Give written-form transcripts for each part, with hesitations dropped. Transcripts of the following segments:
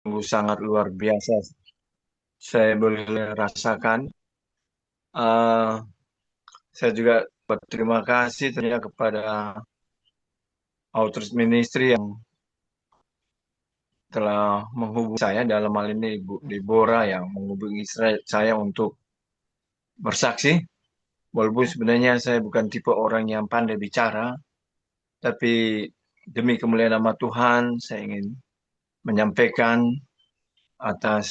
sungguh sangat luar biasa. Saya boleh rasakan. Eh, saya juga berterima kasih tentunya kepada Outreach Ministry yang telah menghubungi saya dalam hal ini Ibu Deborah yang menghubungi saya untuk bersaksi. Walaupun sebenarnya saya bukan tipe orang yang pandai bicara, tapi demi kemuliaan nama Tuhan, saya ingin menyampaikan atas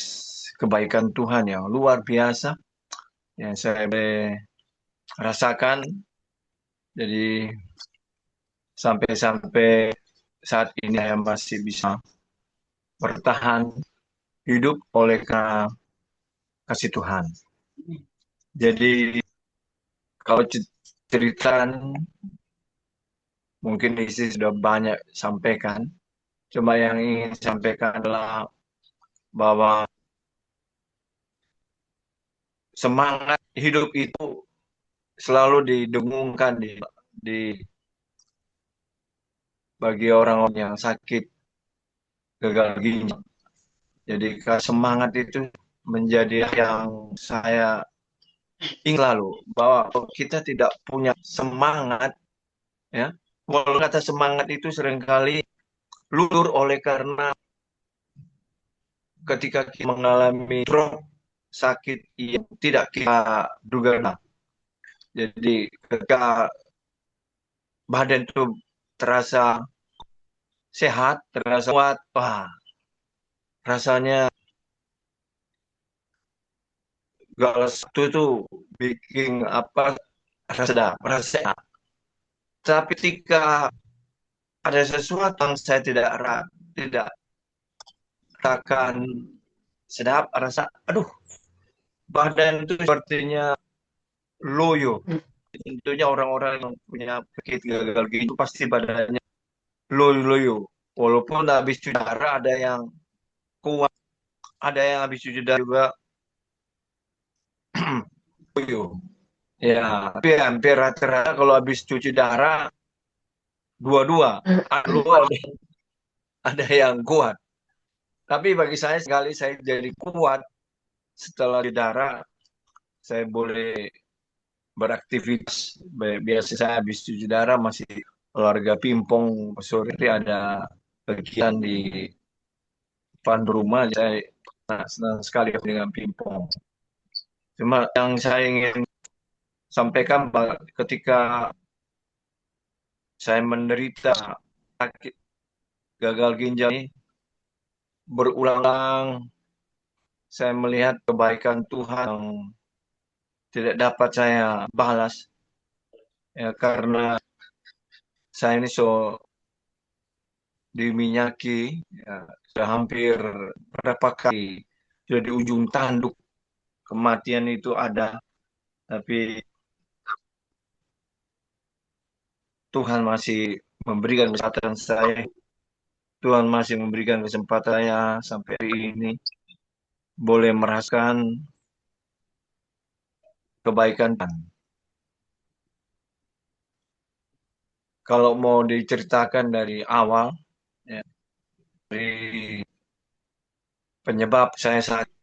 kebaikan Tuhan yang luar biasa yang saya boleh rasakan. Jadi sampai-sampai saat ini saya masih bisa bertahan hidup oleh karena kasih Tuhan. Jadi kalau cerita mungkin isi sudah banyak sampaikan. Cuma yang ingin sampaikan adalah bahwa semangat hidup itu selalu didengungkan di bagi orang-orang yang sakit gagal ginjal. Jadi semangat itu menjadi yang saya ingin lalu bahwa kita tidak punya semangat, ya. Kalau kata semangat itu seringkali luntur oleh karena ketika kita mengalami drop sakit yang tidak kita duga. Jadi ketika badan itu terasa sehat, terasa kuat, wah rasanya segala sesuatu itu bikin apa rasa sedap, rasa sehat. Tapi ketika ada sesuatu yang saya tidak rasakan sedap, rasa aduh badan itu sepertinya loyo. Tentunya orang-orang yang punya penyakit gagal ginjal pasti badannya loyo-loyo. Walaupun habis cuci darah ada yang kuat, ada yang habis cuci darah juga loyo. Ya, tapi hampir rata-rata kalau habis cuci darah dua-dua, ada yang kuat. Tapi bagi saya sekali saya jadi kuat setelah di darah, saya boleh beraktivitas. Biasa saya habis cuci darah masih olahraga pingpong sore ada kegiatan di depan rumah. Saya senang sekali dengan pingpong. Cuma yang saya ingin sampaikan ketika saya menderita sakit gagal ginjal ini berulang-ulang saya melihat kebaikan Tuhan yang tidak dapat saya balas ya karena saya ini diminyaki ya, sudah hampir berapa kali sudah di ujung tanduk kematian itu ada tapi Tuhan masih memberikan kesempatan saya. Tuhan masih memberikan kesempatan saya sampai hari ini boleh merasakan kebaikan Tuhan. Kalau mau diceritakan dari awal, ya, dari penyebab saya sakit,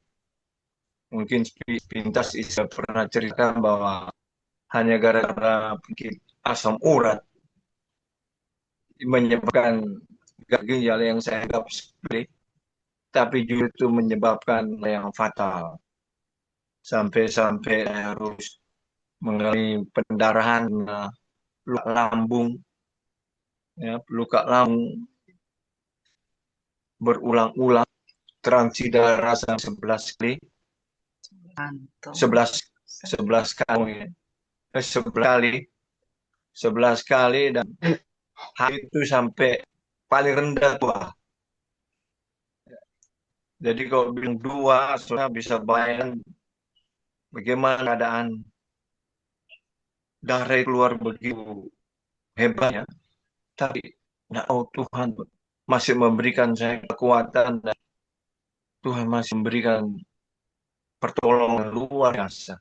mungkin pintas bisa pernah cerita bahwa hanya gara-gara penyakit asam urat menyebabkan gagal ginjal yang saya anggap sepele, tapi justru itu menyebabkan yang fatal. Sampai-sampai saya harus mengalami pendarahan, luka lambung, ya, luka lambung berulang-ulang, transfusi darah 11 kali, Antum. 11 11 kali, 11 kali, 11 kali dan hari itu sampai paling rendah dua. Jadi kalau bilang dua, soalnya bisa bayangkan bagaimana keadaan darah keluar begitu hebatnya. Tapi nah, oh Tuhan masih memberikan saya kekuatan dan Tuhan masih memberikan pertolongan luar biasa.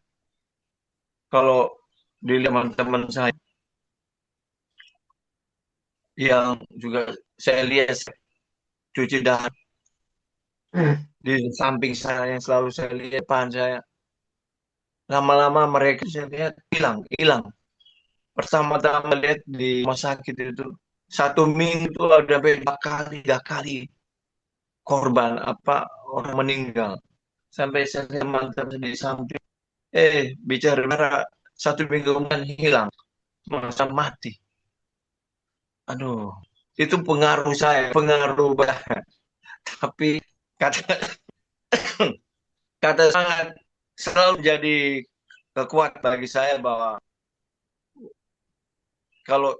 Kalau di teman-teman saya yang juga saya lihat cuci darah Di samping saya yang selalu saya lihat, depan saya, lama-lama mereka saya lihat hilang, hilang. Pertama-tama lihat di rumah sakit itu, 1 minggu itu ada sampai 2 kali, 3 kali korban apa orang meninggal. Sampai saya mantap di samping, bicara 1 minggu kemudian hilang, masa mati. Aduh, itu pengaruh saya, pengaruh banget. Tapi kata kata sangat selalu jadi kekuatan bagi saya bahwa kalau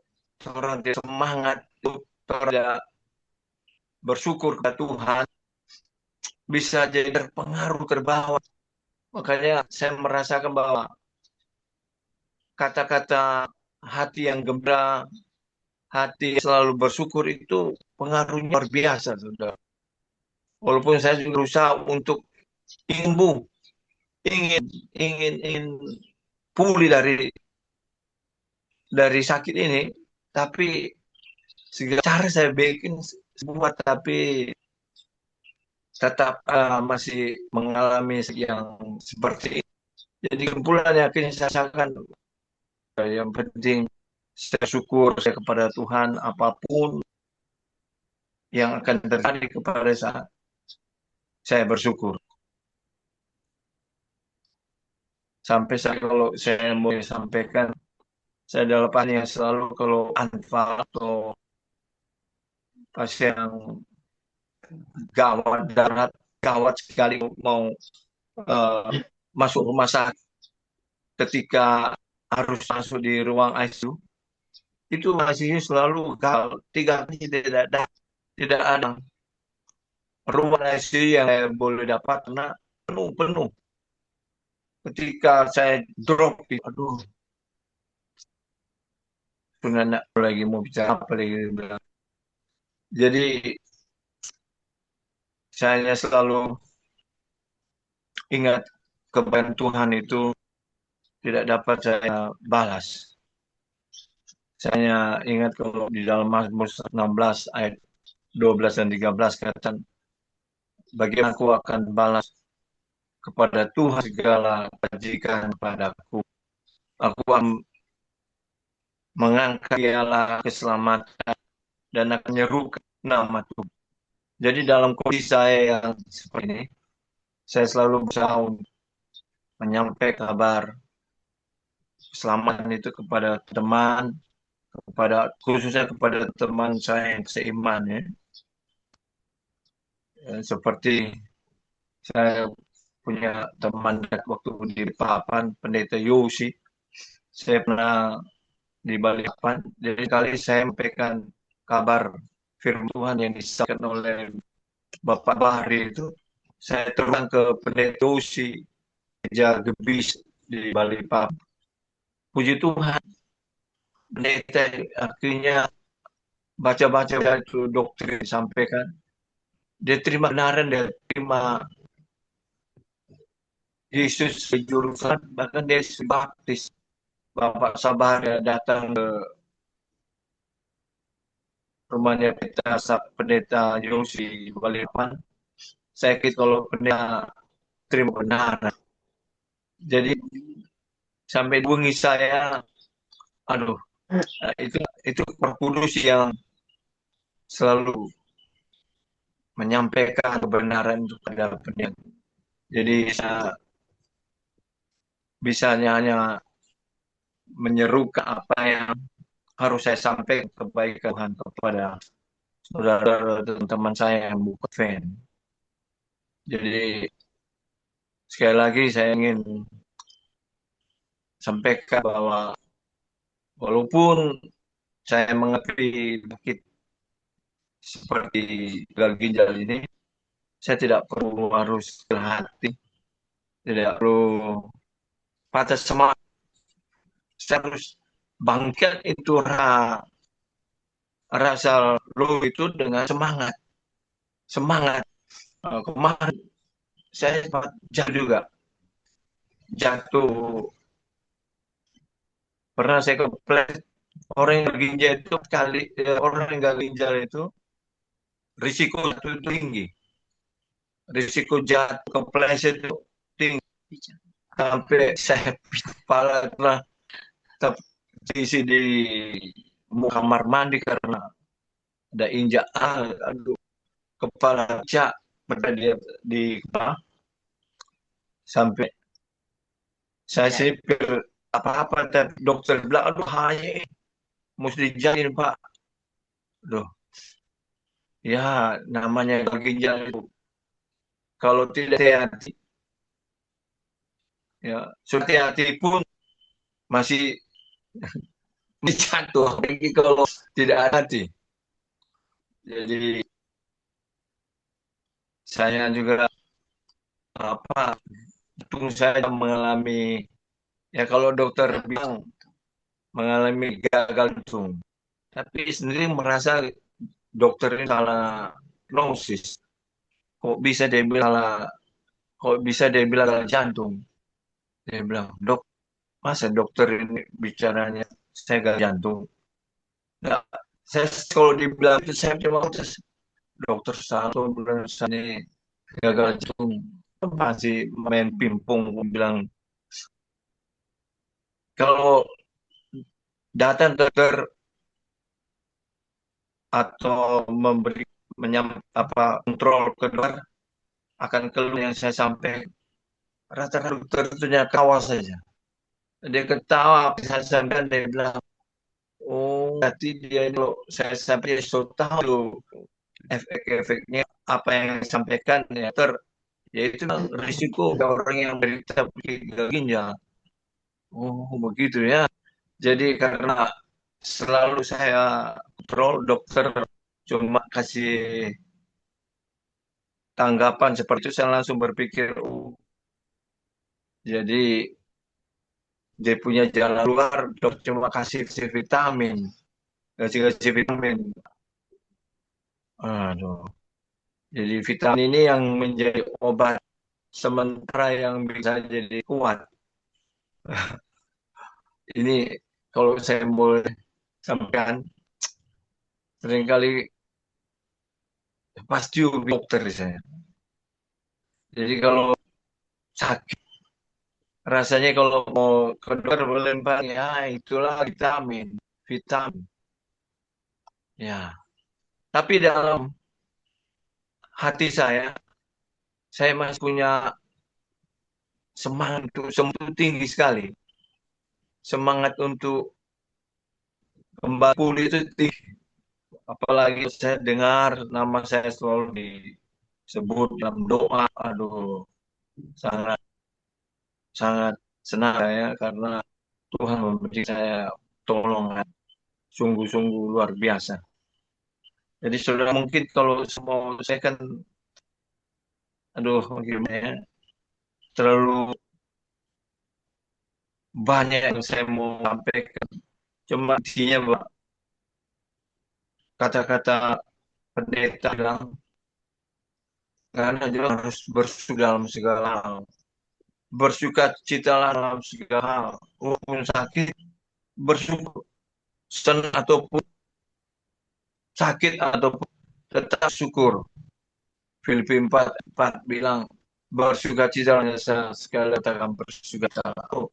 orang tidak semangat untuk tidak bersyukur kepada Tuhan, bisa jadi terpengaruh, terbawa. Makanya saya merasakan bahwa kata-kata hati yang gembira, hati yang selalu bersyukur itu pengaruhnya luar biasa, saudara. Walaupun saya juga berusaha untuk ingin ingin ingin pulih dari sakit ini, tapi segala cara saya bikin buat, tapi tetap masih mengalami yang seperti ini. Jadi kesimpulannya akhirnya saya rasakan yang penting saya syukur saya kepada Tuhan apapun yang akan terjadi kepada saya bersyukur. Sampai saya kalau saya mau sampaikan, saya adalah pasien yang selalu kalau anfal atau pasien yang gawat darat, gawat sekali mau uh, masuk rumah sakit, ketika harus masuk di ruang ICU, itu masih selalu 3 kali tidak ada ruang ICU yang saya boleh dapat karena penuh penuh. Ketika saya drop, aduh, sebenarnya lagi mau bicara apa lagi. Jadi saya selalu ingat kebaikan Tuhan itu tidak dapat saya balas. Saya ingat kalau di dalam Mazmur 16 ayat 12 dan 13 kata, bagaimana aku akan balas kepada Tuhan segala kebajikan padaku. Aku akan mengangkat dialah keselamatan dan akan menyerukan nama Tuhan. Jadi dalam kondisi saya yang seperti ini, saya selalu berusaha untuk menyampaikan kabar keselamatan itu kepada teman, khususnya kepada teman saya yang seiman ya. Seperti saya punya teman waktu di Papan, Pendeta Yosi. Saya pernah di Balikpapan. Jadi kali saya sampaikan kabar firman Tuhan yang disampaikan oleh Bapak Bahri itu, saya terbang ke Pendeta Yosi, Gereja Gebis di Balikpapan. Puji Tuhan, pendeta akhirnya baca-baca itu doktrin disampaikan. Dia terima kebenaran, dia terima Yesus jurusan, bahkan dia baptis. Bapak Sabar ya datang ke rumahnya pendeta Yosi Balikpapan. Saya kira kalau pendeta terima kebenaran. Jadi sampai bunyi saya, aduh, itu Roh Kudus yang selalu menyampaikan kebenaran itu kepada pendeta. Jadi saya bisanya hanya menyerukan apa yang harus saya sampaikan kebaikan Tuhan kepada saudara dan teman saya yang bukan fan. Jadi sekali lagi saya ingin sampaikan bahwa walaupun saya mengerti sakit seperti gagal ginjal ini, saya tidak perlu harus hati, tidak perlu patah semangat. Saya harus bangkit itu rasa lo itu dengan semangat. Semangat. Kemarin saya sempat jatuh juga. Jatuh. Pernah saya kepleset. Orang yang ginjal itu orang yang gagal ginjal itu risiko itu tinggi. risiko jatuh kepleset itu tinggi. Bijak. Sampai saya kepala telah terisi di kamar mandi karena ada injak, aduh, kepala cak pada dia di kepala sampai saya Ya, sipir apa-apa, tapi dokter bilang aduh hanya mesti dijahit Pak. Loh, ya namanya ginjal itu kalau tidak hati-hati, ya sudah hati pun masih jatuh apalagi kalau tidak hati. Jadi saya juga apa untung saya mengalami, ya kalau dokter bilang mengalami gagal jantung, tapi sendiri merasa dokter ini salah prognosis. Kok bisa dia bilang salah, kok bisa dia bilang salah jantung? Dia bilang, dok, masa dokter ini bicaranya saya gagal jantung? Nah, saya kalau dibilang itu saya cuma terus dokter satu bilang saya ini gagal jantung. Masih main pingpong, bilang kalau datang dokter atau memberi kontrol kedua akan keluar yang saya sampaikan. Rata-rata dokter itu hanya kawal saja. Dia ketawa, saya sampaikan, dia bilang, oh, berarti dia kalau saya sampai so tahu efek-efeknya apa yang saya sampaikan ya yaitu risiko orang yang menderita penyakit ginjal. Oh, begitu ya. Jadi karena selalu saya kontrol, dokter cuma kasih tanggapan seperti itu, saya langsung berpikir, oh, jadi dia punya jalan luar, dok cuma kasih vitamin, kasih vitamin. Aduh, jadi vitamin ini yang menjadi obat sementara yang bisa jadi kuat. Ini kalau saya boleh sampaikan, seringkali pasti dokter saya. Jadi kalau sakit, rasanya kalau mau ke dokter boleh Pak, ya itulah vitamin, vitamin. Ya, tapi dalam hati saya masih punya semangat untuk sembuh itu tinggi sekali. Semangat untuk kembali pulih itu tinggi. Apalagi saya dengar nama saya selalu disebut dalam doa. Aduh, sangat sangat senang saya karena Tuhan memberi saya tolongan sungguh-sungguh luar biasa. Jadi saudara mungkin kalau semua saya kan, aduh gimana ya, terlalu banyak yang saya mau sampaikan. Cuma isinya kata-kata pendeta bilang, karena juga harus bersuka dalam segala hal. Bersuka citalah dalam segala hal. Walaupun sakit, bersyukur. Senang ataupun sakit ataupun tetap syukur. Filipi 4 bilang, bersuka citalah sekali katakan bersuka cita. Oh,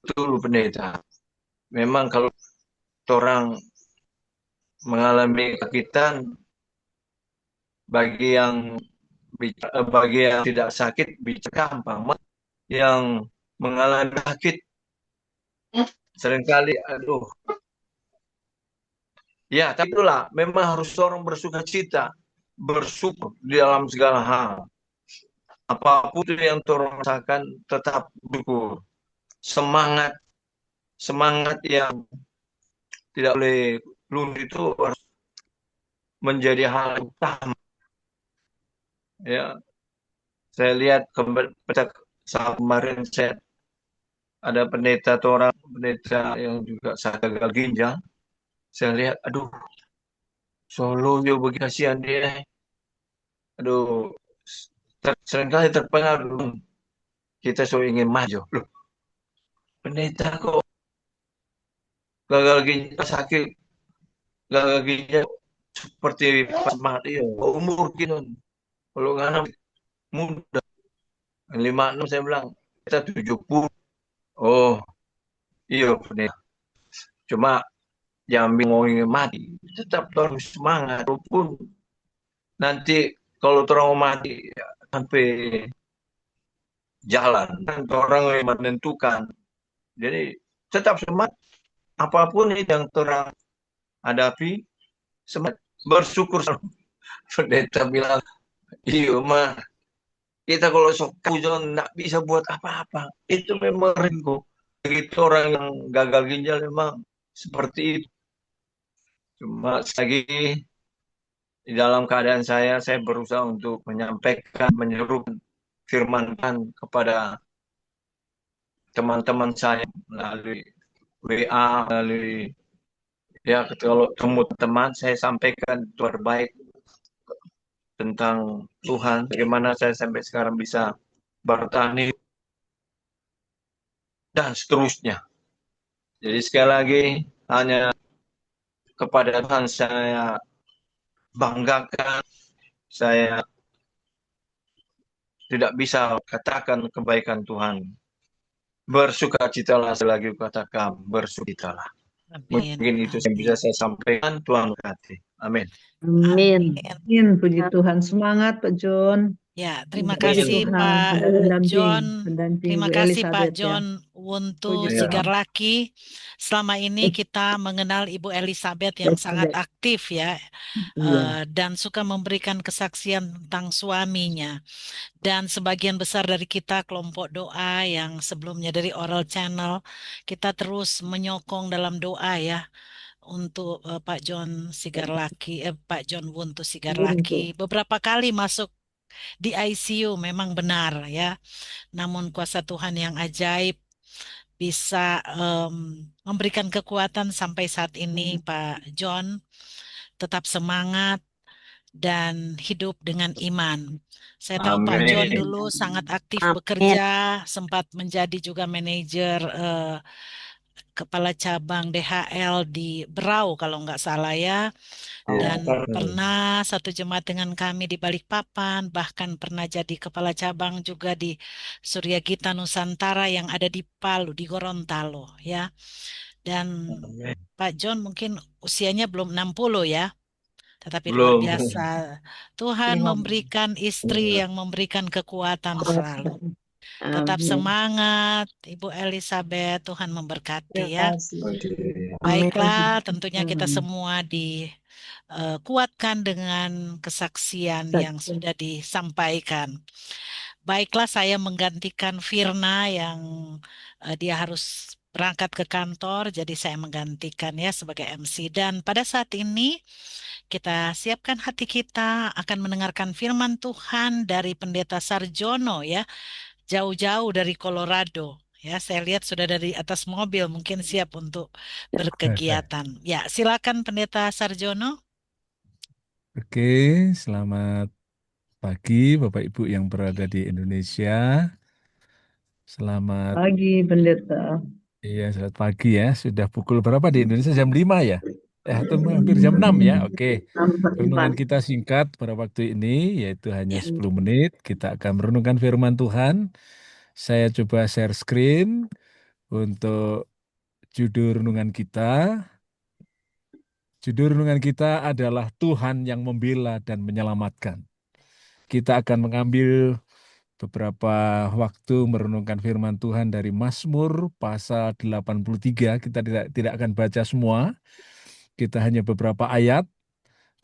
betul pendeta. Memang kalau orang mengalami kesakitan, bagi yang bagi yang tidak sakit bicara gampang. Yang mengalami sakit seringkali, aduh, ya, tapi itulah memang harus orang bersuka cita, bersyukur di dalam segala hal. Apapun yang orang rasakan, tetap bersyukur. Semangat, semangat yang tidak boleh luntur itu harus menjadi hal yang utama. Ya, saya lihat kemarin saya ada pendeta atau orang pendeta yang juga saya gagal ginjal. Saya lihat, aduh, Solo yo bagi kasihan dia. Aduh, seringkali terpengaruh. Kita so ingin maju. Loh, pendeta kok gagal ginjal sakit, gagal ginjal seperti pas mati ya. Umur gitu. Kalau nggak muda. 56 saya bilang, kita 70. Oh, iya benar. Cuma jangan bingung mati. Tetap harus semangat. Walaupun nanti kalau orang mati ya, sampai jalan. Kan orang yang menentukan. Jadi tetap semangat. Apapun itu yang terang hadapi, semangat. Bersyukur. Pendeta bilang, iya mah. Kita kalau sok jangan nggak bisa buat apa-apa. Itu memang resiko. Begitu orang yang gagal ginjal memang seperti itu. Cuma lagi di dalam keadaan saya berusaha untuk menyampaikan, menyeru firman Tuhan kepada teman-teman saya melalui WA, melalui ya kalau temu teman saya sampaikan terbaik tentang Tuhan, bagaimana saya sampai sekarang bisa bertahan hidup, dan seterusnya. Jadi sekali lagi hanya kepada Tuhan saya banggakan, saya tidak bisa katakan kebaikan Tuhan. Bersukacitalah selagi katakan bersukacitalah. Amin. Mungkin itu yang bisa saya sampaikan. Tuhan berkati. Amin. Amin. Amin. Amin. Puji Tuhan. Semangat Pak John. Ya, terima Puji kasih Tuhan. Pak Sudah pendamping. John. Pendamping Terima Bu kasih Pak Elizabeth ya. John Wuntu Puji Iya. Sigarlaki. Selama ini kita mengenal Ibu Elizabeth yang sangat aktif ya, Iya. dan suka memberikan kesaksian tentang suaminya. Dan sebagian besar dari kita kelompok doa yang sebelumnya dari Oral Channel, kita terus menyokong dalam doa ya untuk Pak John Sigarlaki, Pak John Wuntu Sigarlaki. Beberapa kali masuk di ICU memang benar ya. Namun kuasa Tuhan yang ajaib bisa memberikan kekuatan sampai saat ini Pak John tetap semangat dan hidup dengan iman. Saya tahu Pak John Amin. dulu sangat aktif Amin. bekerja, sempat menjadi juga manajer kepala cabang DHL di Berau kalau nggak salah ya. Dan pernah satu jemaat dengan kami di Balikpapan, bahkan pernah jadi kepala cabang juga di Surya Gita Nusantara yang ada di Palu, di Gorontalo ya. Dan Pak John mungkin usianya belum 60 ya, tetapi luar Belum. biasa. Tuhan memberikan istri yang memberikan kekuatan selalu. Tetap Amin. semangat, Ibu Elizabeth. Tuhan memberkati ya. Amin. Baiklah, tentunya kita semua dikuatkan dengan kesaksian yang sudah disampaikan. Baiklah, saya menggantikan Firna yang dia harus berangkat ke kantor, jadi saya menggantikan ya sebagai MC. Dan pada saat ini kita siapkan hati kita akan mendengarkan firman Tuhan dari Pendeta Sarjono ya, jauh-jauh dari Colorado. Ya, saya lihat sudah dari atas mobil, mungkin siap untuk berkegiatan. Ya, silakan Pendeta Sarjono. Oke, selamat pagi Bapak Ibu yang berada di Indonesia. Selamat Pagi Pendeta. Iya, selamat pagi ya. Sudah pukul berapa di Indonesia? Jam 5 ya? Atau hampir jam 6 ya? Oke. Renungan kita singkat pada waktu ini, yaitu hanya 10 menit. Kita akan merenungkan firman Tuhan. Saya coba share screen untuk judul renungan kita. Judul renungan kita adalah Tuhan yang membela dan menyelamatkan. Kita akan mengambil beberapa waktu merenungkan firman Tuhan dari Mazmur pasal 83. Kita tidak akan baca semua. Kita hanya beberapa ayat.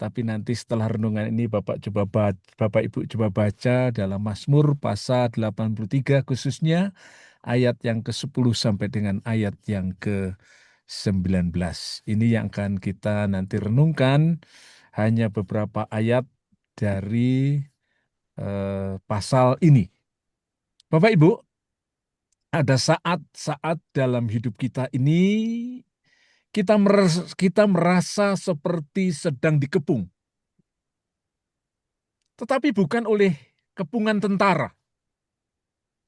Tapi nanti setelah renungan ini Bapak Ibu coba baca dalam Mazmur pasal 83 khususnya ayat yang ke-10 sampai dengan ayat yang ke-19. Ini yang akan kita nanti renungkan, hanya beberapa ayat dari pasal ini. Bapak Ibu, ada saat-saat dalam hidup kita ini kita merasa seperti sedang dikepung. Tetapi bukan oleh kepungan tentara,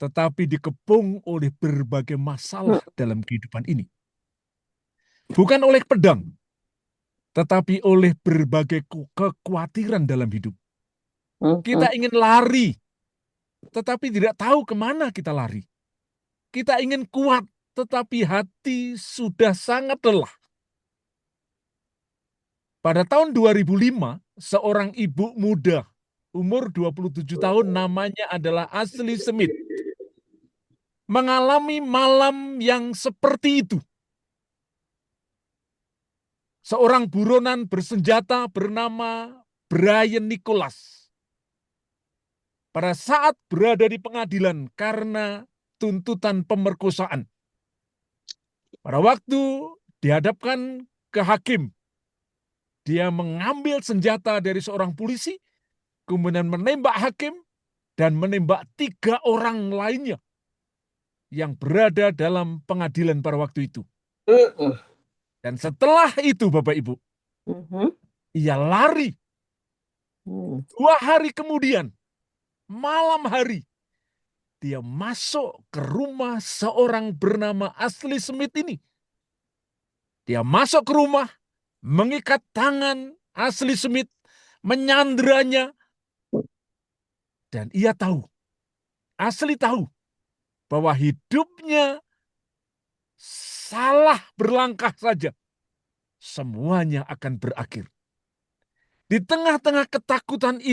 tetapi dikepung oleh berbagai masalah dalam kehidupan ini. Bukan oleh pedang, tetapi oleh berbagai kekhawatiran dalam hidup. Kita ingin lari, tetapi tidak tahu kemana kita lari. Kita ingin kuat, tetapi hati sudah sangat lelah. Pada tahun 2005, seorang ibu muda umur 27 tahun namanya adalah Ashley Smith mengalami malam yang seperti itu. Seorang buronan bersenjata bernama Brian Nicholas pada saat berada di pengadilan karena tuntutan pemerkosaan. Pada waktu dihadapkan ke hakim, dia mengambil senjata dari seorang polisi, kemudian menembak hakim, dan menembak 3 orang lainnya yang berada dalam pengadilan pada waktu itu. Dan setelah itu, Bapak Ibu, ia lari. 2 hari kemudian, malam hari, dia masuk ke rumah seorang bernama Ashley Smith ini. Dia masuk ke rumah, mengikat tangan Ashley Smith, menyandranya, dan ia tahu, Ashley tahu, bahwa hidupnya salah berlangkah saja, semuanya akan berakhir. Di tengah-tengah ketakutan itu,